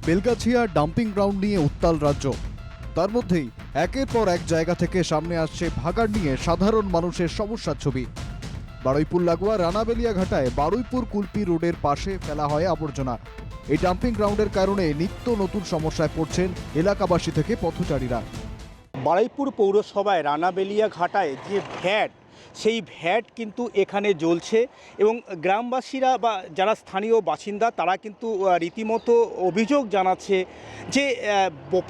Belgachia dumping ground নিয়ে উত্তাল রাজ্য। তার মধ্যেই একের পর এক জায়গা থেকে সামনে আসছে ভাগাড় নিয়ে সাধারণ মানুষের সমস্যার ছবি। বারুইপুর লাগোয়া রানাবেলিয়া ঘাটায় বারুইপুর কুলপি রোডের পাশে ফেলা হয় আবর্জনা। এই ডাম্পিং গ্রাউন্ডের কারণে নিত্য নতুন সমস্যায় পড়ছেন এলাকাবাসী থেকে পথচারীরা। বারুইপুর পৌরসভায় রানাবেলিয়া ঘাটায় যে ভ্যাট, সেই ভ্যাট কিন্তু এখানে জ্বলছে এবং গ্রামবাসীরা বা যারা স্থানীয় বাসিন্দা তারা কিন্তু রীতিমতো অভিযোগ জানাচ্ছে যে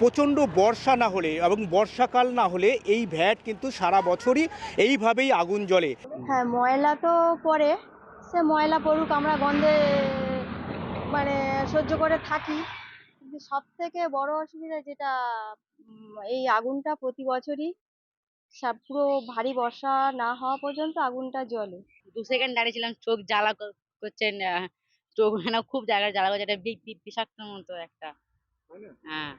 প্রচণ্ড বর্ষা না হলে এবং বর্ষাকাল না হলে এই ভ্যাট কিন্তু সারা বছরই এইভাবেই আগুন জ্বলে। হ্যাঁ, ময়লা তো পড়ে, সে ময়লা পড়ুক, আমরা গন্ধে সহ্য করে থাকি। কিন্তু সব থেকে বড় অসুবিধা যেটা এই আগুনটা প্রতি বছরই পুরো ভারী বর্ষা না হওয়া পর্যন্ত আগুনটা জ্বলে। 2 সেকেন্ড দাঁড়িয়েছিলাম, চোখ জ্বালা করছেন, চোখ মানে খুব জায়গায় জ্বালা করছে, এটা বিষাক্তর মতো একটা। হ্যাঁ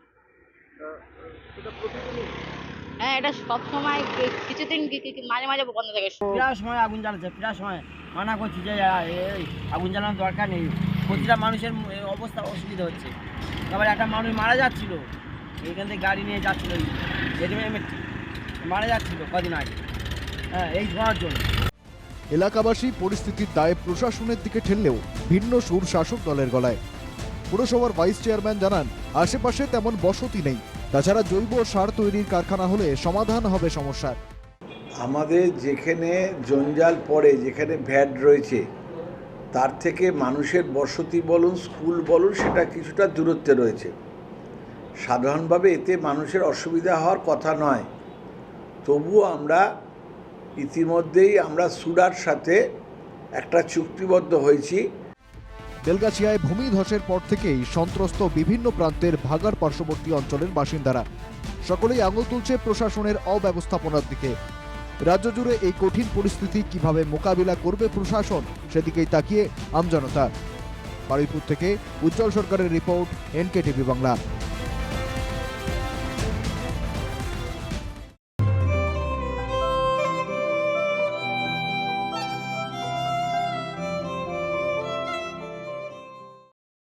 হ্যাঁ, এটা সবসময় কিছুদিন মাঝে মাঝে বন্ধ থাকে। প্রায় সময় আগুন জ্বালাচ্ছে, প্রায় সময় মানা করছি যে আগুন জ্বালানোর দরকার নেই। প্রতিটা মানুষের অবস্থা অসুবিধা হচ্ছে। তারপরে একটা মানুষ মারা যাচ্ছিল, এইখান থেকে গাড়ি নিয়ে যাচ্ছিল, মারা যাচ্ছিল কদিন আগে, হ্যাঁ, এই ধোঁয়ার জন্য। এলাকাবাসী পরিস্থিতির দায় প্রশাসনের দিকে ঠেললেও ভিন্ন সুর শাসক দলের গলায়। পুরসভার ভাইস চেয়ারম্যান জানান, আশেপাশে তেমন বসতি নেই, তাছাড়া জৈব সার তৈরির কারখানা হলে সমাধান হবে সমস্যার। আমাদের যেখানে জঞ্জাল পড়ে, যেখানে ভ্যাট রয়েছে, তার থেকে মানুষের বসতি বলুন, স্কুল বলুন, সেটা কিছুটা দূরত্বে রয়েছে। সাধারণভাবে এতে মানুষের অসুবিধা হওয়ার কথা নয়। তবুও আমরা ইতিমধ্যেই সুরার সাথে একটা চুক্তিবদ্ধ হয়েছি। বেলগাছিয়ায় ভূমি ধসের পর থেকেই সন্ত্রস্ত বিভিন্ন প্রান্তের ভাগাড় পার্শ্ববর্তী অঞ্চলের বাসিন্দারা। সকলেই আঙুল তুলছে প্রশাসনের অব্যবস্থাপনার দিকে। রাজ্য জুড়ে এই কঠিন পরিস্থিতি কিভাবে মোকাবিলা করবে প্রশাসন, সেদিকেই তাকিয়ে আমজনতা। বারুইপুর থেকে উজ্জ্বল সরকারের রিপোর্ট, NK টিভি বাংলা।